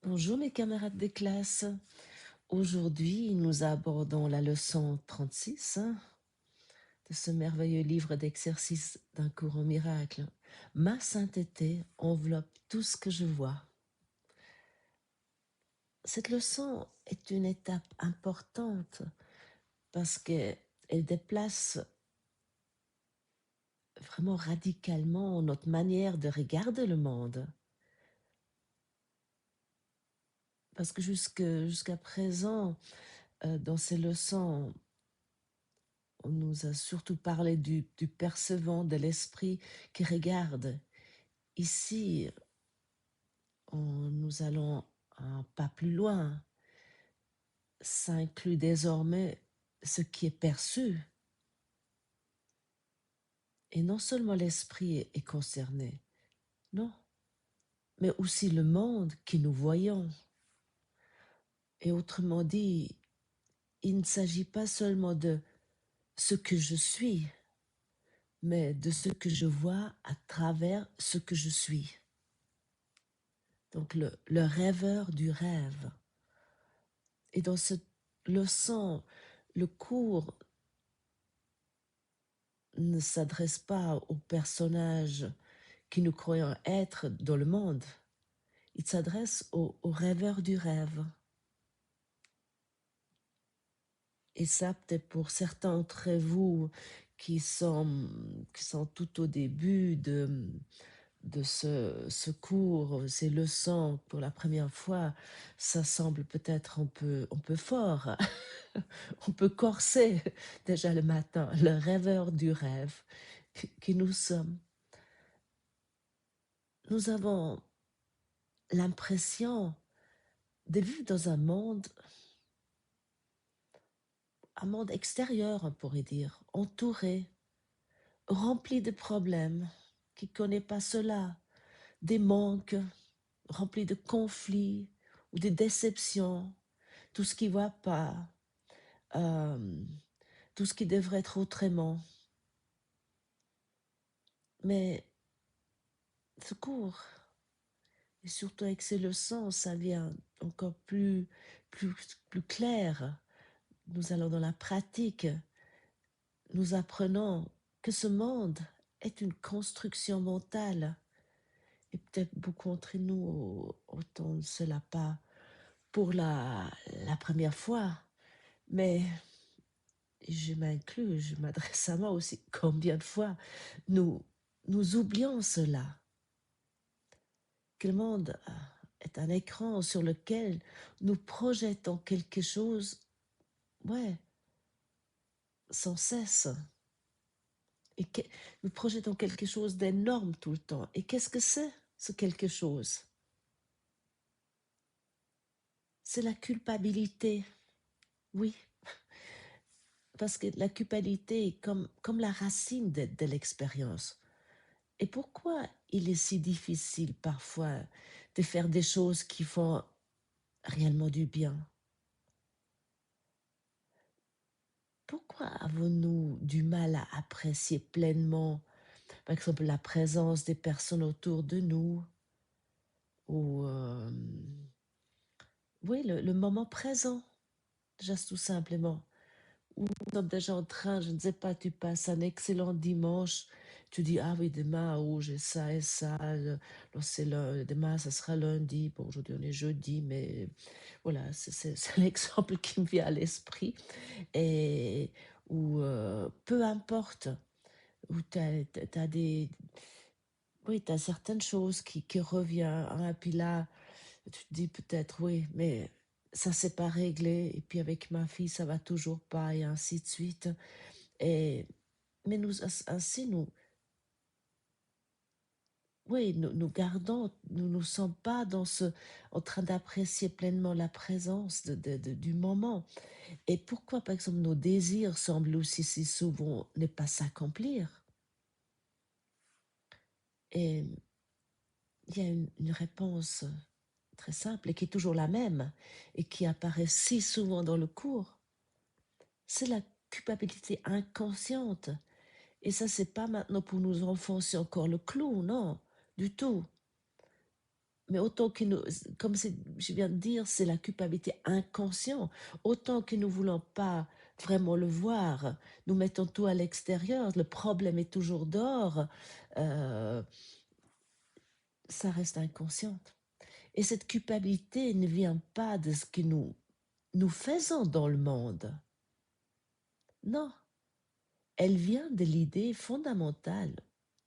Bonjour mes camarades de classe. Aujourd'hui, nous abordons la leçon 36 de ce merveilleux livre d'exercices d'un cours en miracle. Ma sainteté enveloppe tout ce que je vois. Cette leçon est une étape importante parce qu'elle déplace vraiment radicalement notre manière de regarder le monde. Parce que jusqu'à présent, dans ces leçons, on nous a surtout parlé du percevant, de l'esprit qui regarde. Ici, nous allons un pas plus loin. Ça inclut désormais ce qui est perçu. Et non seulement l'esprit est concerné, non, mais aussi le monde que nous voyons. Et autrement dit, il ne s'agit pas seulement de ce que je suis, mais de ce que je vois à travers ce que je suis. Donc le rêveur du rêve. Et dans cette leçon, le cours ne s'adresse pas aux personnages qui nous croyons être dans le monde. Il s'adresse aux rêveurs du rêve. Et ça, peut-être pour certains d'entre vous qui sont tout au début de ce cours, ces leçons pour la première fois, ça semble peut-être un peu fort. On peut corser déjà le matin, le rêveur du rêve qui nous sommes. Nous avons l'impression de vivre dans un monde extérieur, on pourrait dire, entouré, rempli de problèmes. Qui ne connaît pas cela? Des manques, rempli de conflits ou de déceptions, tout ce qui ne va pas, euh, tout ce qui devrait être autrement. Mais ce cours, et surtout avec ces leçons, ça vient encore plus clair. Nous allons dans la pratique. Nous apprenons que ce monde est une construction mentale. Et peut-être beaucoup d'entre nous entendent cela pas pour la première fois. Mais je m'inclus, je m'adresse à moi aussi. Combien de fois nous oublions cela? Que le monde est un écran sur lequel nous projetons quelque chose, ouais, sans cesse. Et que nous projetons quelque chose d'énorme tout le temps. Et qu'est-ce que c'est, ce quelque chose? C'est la culpabilité, oui. Parce que la culpabilité est comme la racine de l'expérience. Et pourquoi il est si difficile parfois de faire des choses qui font réellement du bien? Pourquoi avons-nous du mal à apprécier pleinement, par exemple, la présence des personnes autour de nous ou oui, le moment présent, déjà tout simplement. Ou nous sommes déjà en train, je ne sais pas, tu passes un excellent dimanche, tu dis, ah oui, demain, oh, j'ai ça et ça, demain, ça sera lundi, bon, aujourd'hui on est jeudi, mais voilà, c'est l'exemple qui me vient à l'esprit. Et ou peu importe, où tu as des... Oui, tu as certaines choses qui reviennent, hein, et puis là, tu te dis peut-être, oui, mais ça c'est pas réglé, et puis avec ma fille, ça va toujours pas, et ainsi de suite. Et, mais ainsi, oui, nous gardons, nous ne sommes pas en train d'apprécier pleinement la présence du moment. Et pourquoi, par exemple, nos désirs semblent aussi si souvent ne pas s'accomplir? Et il y a une réponse très simple et qui est toujours la même et qui apparaît si souvent dans le cours. C'est la culpabilité inconsciente. Et ça, c'est pas maintenant pour nous enfoncer encore le clou, non, du tout. Mais autant que nous, comme je viens de dire, c'est la culpabilité inconsciente. Autant que nous ne voulons pas vraiment le voir, nous mettons tout à l'extérieur, le problème est toujours dehors, euh, ça reste inconsciente. Et cette culpabilité ne vient pas de ce que nous faisons dans le monde. Non, elle vient de l'idée fondamentale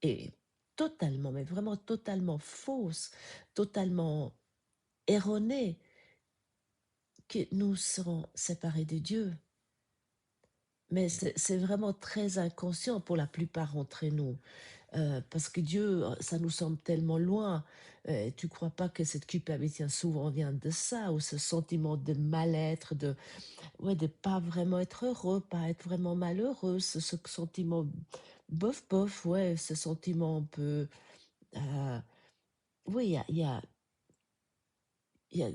et totalement, mais vraiment totalement fausse, totalement erronée, que nous serons séparés de Dieu. Mais c'est vraiment très inconscient pour la plupart d'entre nous, parce que Dieu, ça nous semble tellement loin. Tu crois pas que cette culpabilité souvent vient de ça, ou ce sentiment de mal-être, de pas vraiment être heureux, pas être vraiment malheureux, ce sentiment bof bof, ouais, ce sentiment un peu, euh, oui,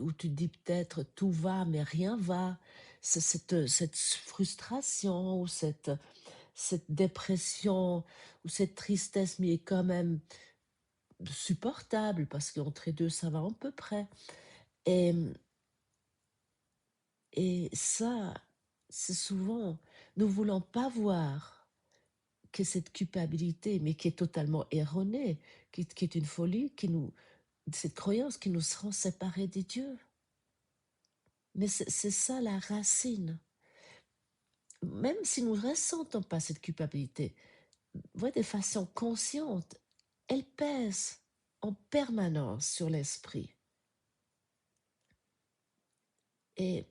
où tu te dis peut-être tout va, mais rien va. C'est cette frustration ou cette dépression ou cette tristesse, mais quand même supportable parce qu'entre les deux, ça va à peu près. Et, et ça, c'est souvent, nous voulons pas voir que cette culpabilité, mais qui est totalement erronée, qui est une folie, cette croyance qui nous rend séparés de Dieu. Mais c'est ça la racine. Même si nous ne ressentons pas cette culpabilité, de façon consciente, elle pèse en permanence sur l'esprit. Et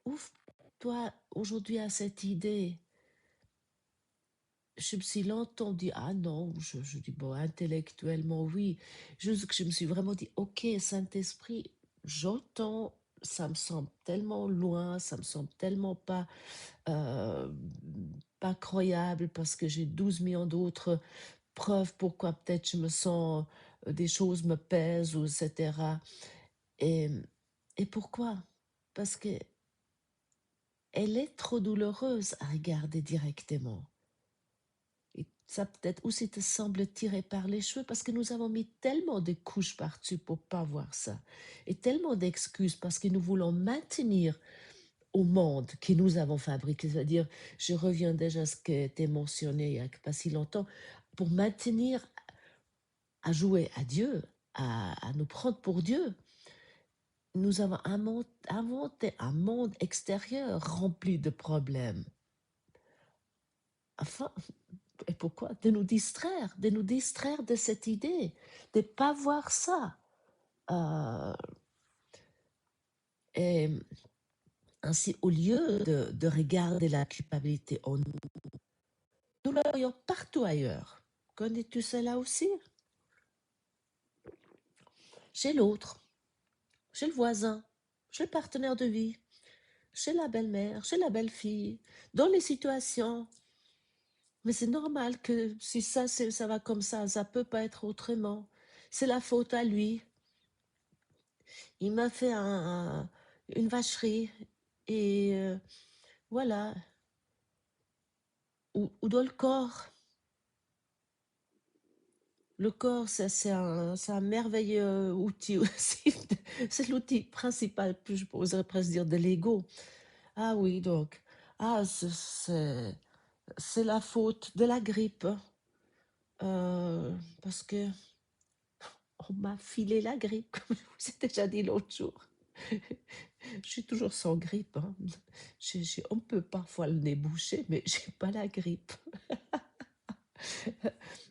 ouvre-toi aujourd'hui à cette idée. Je me suis longtemps dit, ah non, je dis, bon, intellectuellement, oui. Juste que je me suis vraiment dit, ok, Saint-Esprit, j'entends, ça me semble tellement loin, ça me semble tellement euh, pas croyable parce que j'ai 12 millions d'autres preuves pourquoi peut-être je me sens, des choses me pèsent, ou etc. Et, et pourquoi? Parce que elle est trop douloureuse à regarder directement. Et ça peut-être aussi te semble tiré par les cheveux parce que nous avons mis tellement de couches par-dessus pour pas voir ça. Et tellement d'excuses parce que nous voulons maintenir au monde que nous avons fabriqué. C'est-à-dire, je reviens déjà à ce qui a été mentionné il n'y a pas si longtemps, pour maintenir à jouer à Dieu, à nous prendre pour Dieu. Nous avons inventé un monde extérieur rempli de problèmes. Enfin, et pourquoi? De nous distraire de cette idée, de ne pas voir ça. Et ainsi, au lieu de regarder la culpabilité en nous, nous la voyons partout ailleurs. Connais-tu cela aussi? Chez l'autre, chez le voisin, chez le partenaire de vie, chez la belle-mère, chez la belle-fille, dans les situations. Mais c'est normal que si ça va comme ça peut pas être autrement. C'est la faute à lui. Il m'a fait une vacherie. Et voilà. Ou dans le corps. Le corps, c'est un merveilleux outil aussi. C'est l'outil principal, je oserais presque dire, de l'ego. Ah oui, donc. Ah, c'est la faute de la grippe. Parce que on m'a filé la grippe, comme je vous ai déjà dit l'autre jour. Je suis toujours sans grippe. Hein. On peut parfois le nez bouché, mais j'ai pas la grippe.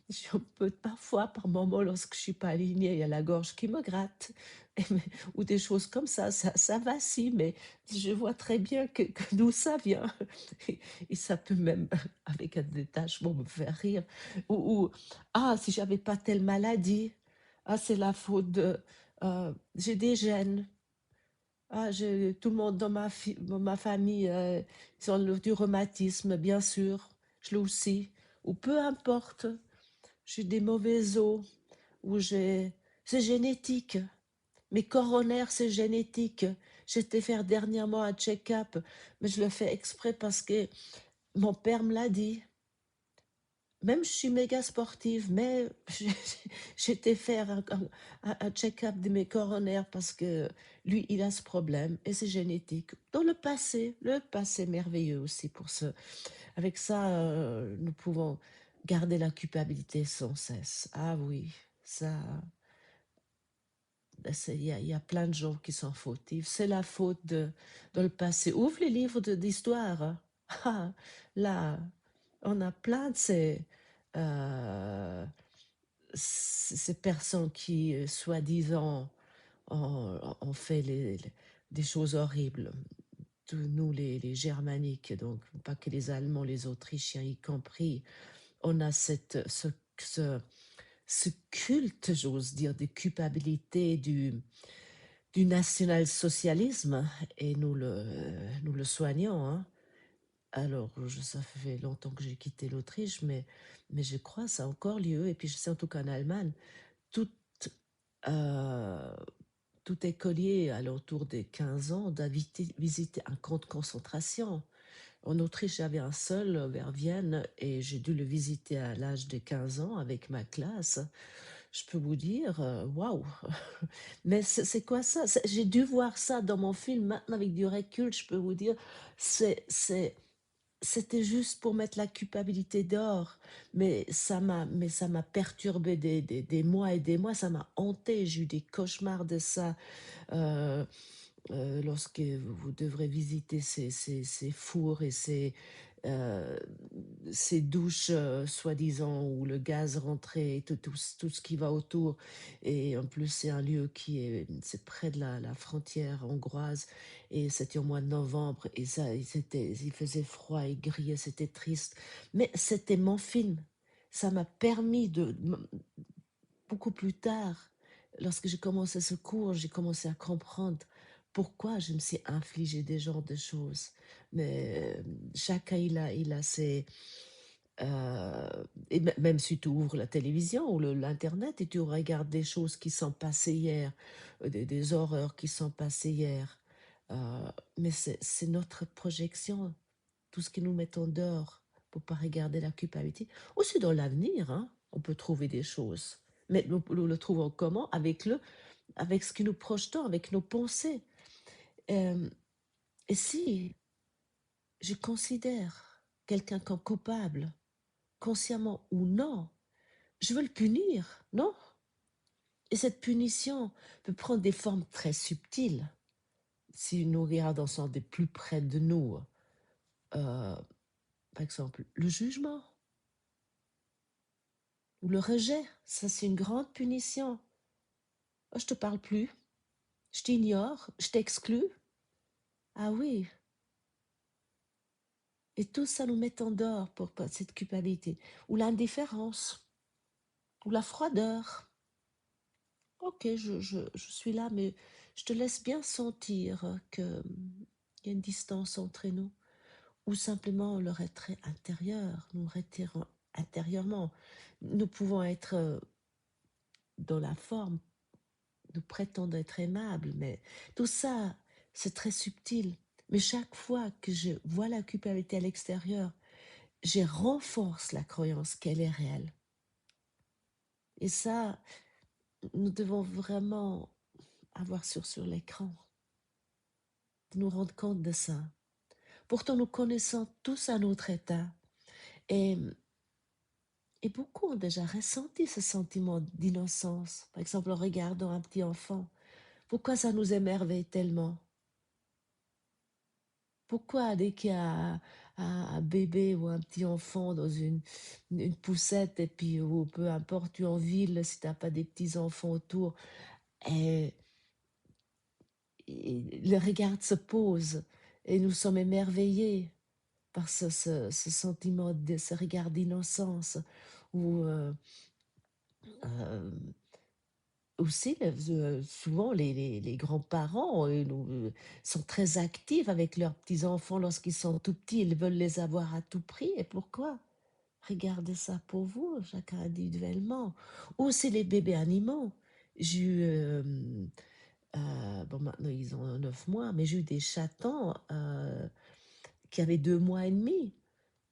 Je peux parfois, par moment, lorsque je suis pas alignée, il y a la gorge qui me gratte, ou des choses comme ça vacille, mais je vois très bien que d'où ça vient. Et ça peut même, avec un détachement, me faire rire. Ah, si j'avais pas telle maladie, ah, c'est la faute j'ai des gènes. Ah, tout le monde dans ma famille, ils ont du rhumatisme, bien sûr, je l'ai aussi, ou peu importe. J'ai des mauvais os, c'est génétique. Mes coronaires, c'est génétique. J'étais faire dernièrement un check-up, mais je le fais exprès parce que mon père me l'a dit. Même je suis méga sportive, mais j'étais faire un check-up de mes coronaires parce que lui, il a ce problème et c'est génétique. Dans le passé merveilleux aussi pour ce. Avec ça, nous pouvons garder la culpabilité sans cesse. Ah oui, ça, il y a plein de gens qui sont fautifs. C'est la faute de le passé. Ouvre les livres d'histoire. Ah, là, on a plein de euh, ces personnes qui, soi-disant, ont fait des choses horribles. Tous nous, les Germaniques, donc pas que les Allemands, les Autrichiens y compris, on a ce, ce culte, j'ose dire, de culpabilité du national-socialisme et nous le soignons, hein. Alors, ça fait longtemps que j'ai quitté l'Autriche, mais je crois que ça a encore lieu. Et puis, je sais en tout cas en Allemagne, tout, euh, tout écolier à l'entour des 15 ans doit visiter un camp de concentration. En Autriche, j'avais un seul vers Vienne et j'ai dû le visiter à l'âge de 15 ans avec ma classe. Je peux vous dire, waouh! Mais c'est quoi ça? J'ai dû voir ça dans mon film. Maintenant, avec du recul, je peux vous dire, c'était juste pour mettre la culpabilité dehors. Mais ça m'a perturbé des mois et des mois. Ça m'a hanté. J'ai eu des cauchemars de ça. Euh, Lorsque vous devrez visiter ces fours et euh, ces douches, soi-disant, où le gaz rentrait et tout ce qui va autour. Et en plus, c'est un lieu c'est près de la frontière hongroise. Et c'était au mois de novembre. Et ça, il faisait froid et gris et c'était triste. Mais c'était mon film. Ça m'a permis beaucoup plus tard, lorsque j'ai commencé ce cours, j'ai commencé à comprendre pourquoi je me suis infligé des genres de choses. Mais chacun, il a ses... et même si tu ouvres la télévision ou l'Internet et tu regardes des choses qui sont passées hier, des horreurs qui sont passées hier, mais c'est notre projection, tout ce qui nous met en dehors pour pas regarder la culpabilité. Aussi dans l'avenir, hein, on peut trouver des choses. Mais nous le trouvons comment? Avec ce que nous projetons, avec nos pensées. Euh, et si je considère quelqu'un comme coupable, consciemment ou non, je veux le punir, non? Et cette punition peut prendre des formes très subtiles. Si nous regardons ça de plus près de nous, euh, par exemple, le jugement ou le rejet, ça c'est une grande punition. Oh, je te parle plus, je t'ignore, je t'exclus. Ah oui, et tout ça nous met en dehors pour cette culpabilité. Ou l'indifférence, ou la froideur. Ok, je suis là, mais je te laisse bien sentir qu'il y a une distance entre nous. Ou simplement le retrait intérieur, nous retirons intérieurement. Nous pouvons être dans la forme, nous prétendons être aimables, mais tout ça, c'est très subtil. Mais chaque fois que je vois la culpabilité à l'extérieur, je renforce la croyance qu'elle est réelle. Et ça, nous devons vraiment avoir sur l'écran, de nous rendre compte de ça. Pourtant, nous connaissons tous à notre état. Et, et beaucoup ont déjà ressenti ce sentiment d'innocence. Par exemple, en regardant un petit enfant. Pourquoi ça nous émerveille tellement? Pourquoi dès qu'il y a un bébé ou un petit enfant dans une poussette, et puis ou peu importe, tu es en ville, si tu n'as pas des petits enfants autour, et le regard se pose et nous sommes émerveillés par ce sentiment, ce regard d'innocence, où euh, aussi souvent les grands-parents sont très actifs avec leurs petits-enfants lorsqu'ils sont tout petits, ils veulent les avoir à tout prix. Et pourquoi? Regardez ça pour vous, chacun individuellement. Ou aussi les bébés animaux. J'ai eu, bon maintenant ils ont 9 mois, mais j'ai eu des chatons qui avaient 2 mois et demi.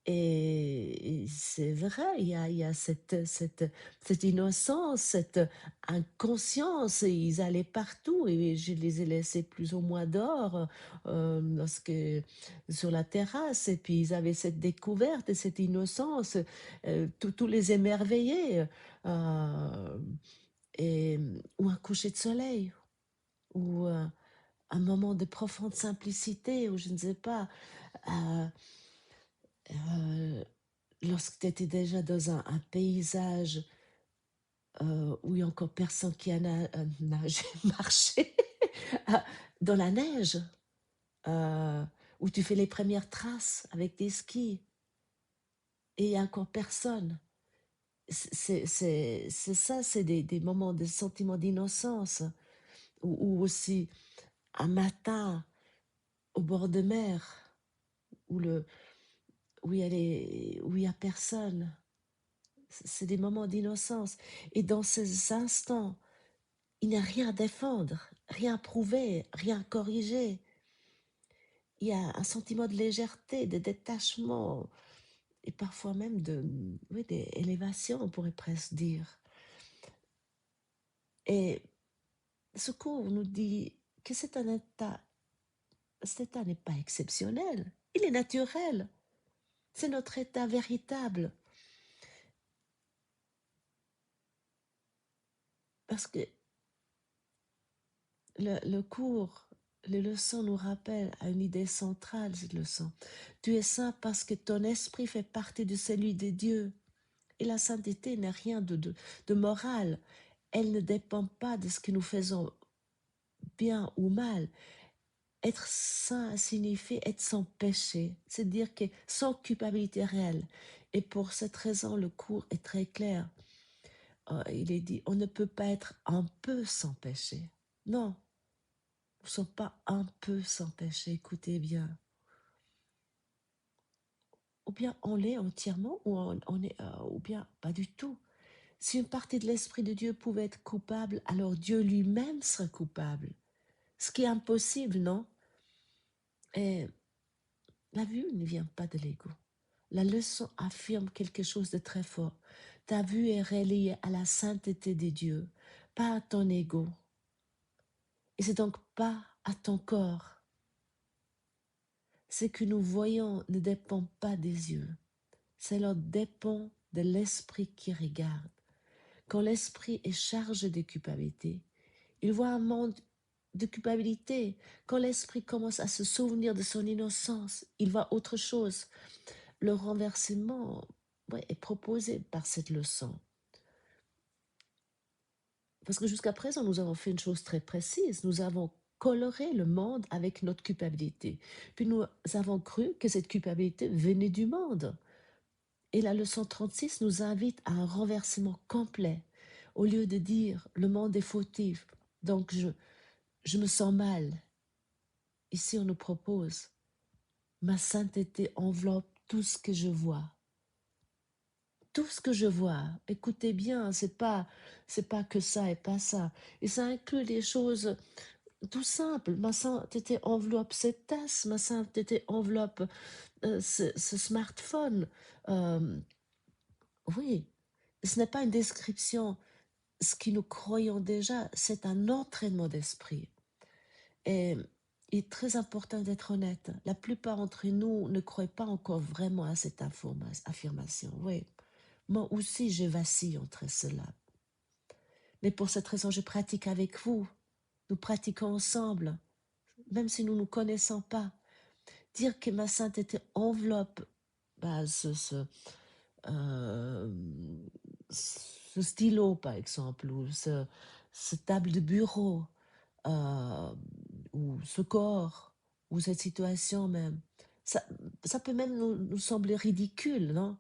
Et c'est vrai, il y a cette innocence, cette inconscience, et ils allaient partout et je les ai laissés plus ou moins dehors, lorsque sur la terrasse, et puis ils avaient cette découverte et cette innocence, tout les émerveillait, ou un coucher de soleil, ou un moment de profonde simplicité, ou je ne sais pas, heu heu lorsque tu étais déjà dans un paysage, où il y a encore personne qui a nagé, marché, ah, dans la neige, heu, où tu fais les premières traces avec des skis et il y a encore personne. C'est ça, c'est des moments, de sentiments d'innocence, ou aussi un matin au bord de mer où le où il y a personne. C'est des moments d'innocence, et dans ces instants, il n'y a rien à défendre, rien à prouver, rien à corriger. Il y a un sentiment de légèreté, de détachement et parfois même oui, d'élévation, on pourrait presque dire. Et ce cours nous dit que cet état n'est pas exceptionnel, il est naturel, c'est notre état véritable. Parce que le cours, les leçons nous rappellent à une idée centrale, cette leçon. Tu es saint parce que ton esprit fait partie de celui de Dieu. Et la sainteté n'est rien de moral. Elle ne dépend pas de ce que nous faisons bien ou mal. Être saint signifie être sans péché, c'est-à-dire que sans culpabilité réelle. Et pour cette raison, le cours est très clair. Il est dit, on ne peut pas être un peu sans péché. Non, nous ne sommes pas un peu sans péché, écoutez bien. Ou bien on l'est entièrement, ou bien pas du tout. Si une partie de l'Esprit de Dieu pouvait être coupable, alors Dieu lui-même serait coupable. Ce qui est impossible, non? Et la vue ne vient pas de l'ego. La leçon affirme quelque chose de très fort. Ta vue est reliée à la sainteté de Dieu, pas à ton ego. Et c'est donc pas à ton corps. Ce que nous voyons ne dépend pas des yeux. Cela dépend de l'esprit qui regarde. Quand l'esprit est chargé de culpabilité, il voit un monde de culpabilité. Quand l'esprit commence à se souvenir de son innocence, il voit autre chose. Le renversement, ouais, est proposé par cette leçon. Parce que jusqu'à présent, nous avons fait une chose très précise. Nous avons coloré le monde avec notre culpabilité. Puis nous avons cru que cette culpabilité venait du monde. Et la leçon 36 nous invite à un renversement complet. Au lieu de dire le monde est fautif, donc je me sens mal. Ici, on nous propose ma sainteté enveloppe tout ce que je vois. Tout ce que je vois, écoutez bien, c'est pas que ça et pas ça. Et ça inclut des choses tout simples. Ma sainteté enveloppe cette tasse, ma sainteté enveloppe ce smartphone. Euh, oui, ce n'est pas une description. Ce que nous croyons déjà, c'est un entraînement d'esprit. Et il est très important d'être honnête. La plupart d'entre nous ne croient pas encore vraiment à cette affirmation. Oui, moi aussi, je vacille entre cela. Mais pour cette raison, je pratique avec vous. Nous pratiquons ensemble, même si nous ne nous connaissons pas. Dire que ma sainteté enveloppe bah, euh, ce stylo, par exemple, ou ce table de bureau, euh, ou ce corps, ou cette situation même. Ça, ça peut même nous sembler ridicule, non?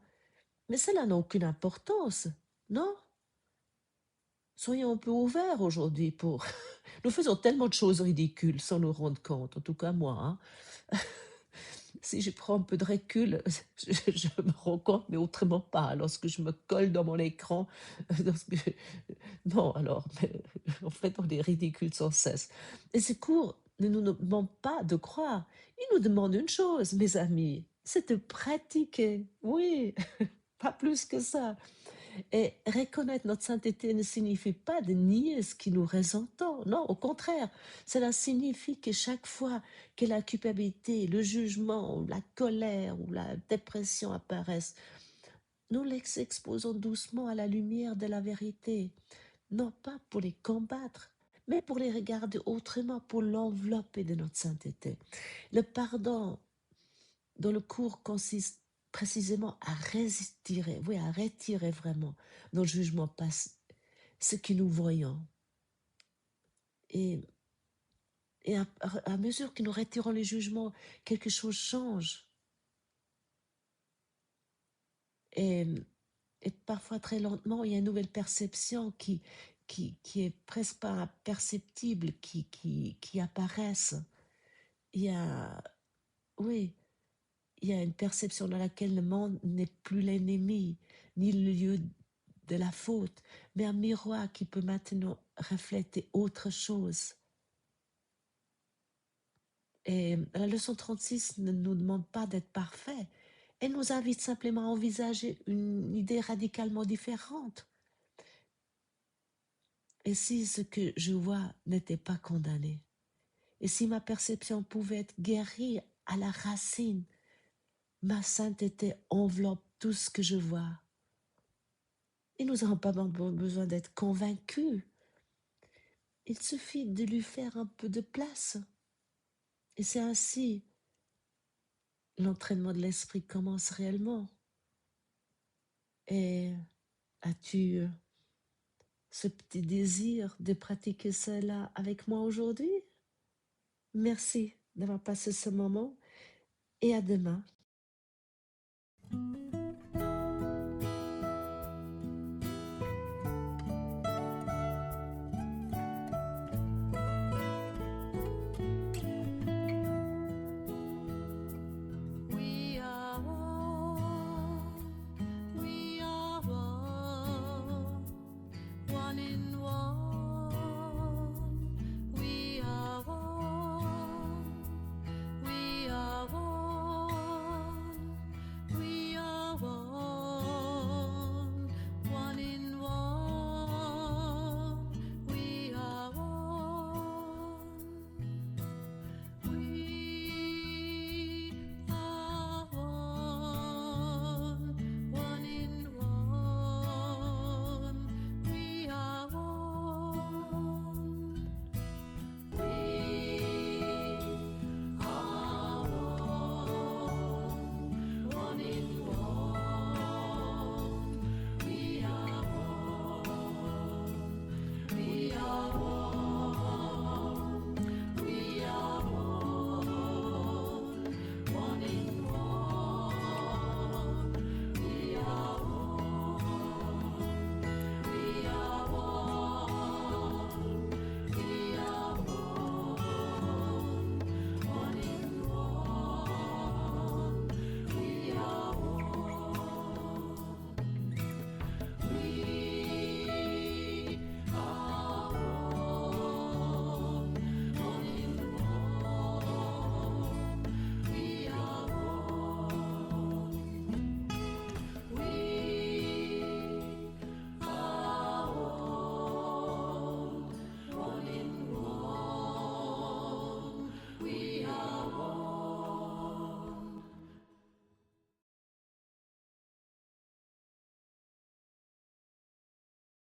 Mais cela n'a aucune importance, non? Soyons un peu ouverts aujourd'hui pour... Nous faisons tellement de choses ridicules sans nous rendre compte, en tout cas moi. Hein. Si je prends un peu de recul, je me rends compte, mais autrement pas. Lorsque je me colle dans mon écran, lorsque... non, alors, mais, en fait, on est ridicule sans cesse. Et ces cours ne nous demandent pas de croire. Ils nous demandent une chose, mes amis, c'est de pratiquer, oui, pas plus que ça. Et reconnaître notre sainteté ne signifie pas de nier ce qui nous ressentons. Non, au contraire, cela signifie que chaque fois que la culpabilité, le jugement, ou la colère ou la dépression apparaissent, nous les exposons doucement à la lumière de la vérité, non pas pour les combattre, mais pour les regarder autrement, pour l'envelopper de notre sainteté. Le pardon dans le cours consiste précisément à retirer, oui, à retirer vraiment nos jugements passés, ce que nous voyons. Et, et à mesure que nous retirons les jugements, quelque chose change. Et, et parfois très lentement, il y a une nouvelle perception qui est presque pas perceptible, qui apparaissent. Il y a, oui, il y a une perception dans laquelle le monde n'est plus l'ennemi, ni le lieu de la faute, mais un miroir qui peut maintenant refléter autre chose. Et la leçon 36 ne nous demande pas d'être parfait. Elle nous invite simplement à envisager une idée radicalement différente. Et si ce que je vois n'était pas condamné, et si ma perception pouvait être guérie à la racine, ma sainteté enveloppe tout ce que je vois. Et nous n'avons pas besoin d'être convaincus. Il suffit de lui faire un peu de place. Et c'est ainsi l'entraînement de l'esprit commence réellement. Et as-tu ce petit désir de pratiquer cela avec moi aujourd'hui? Merci d'avoir passé ce moment et à demain.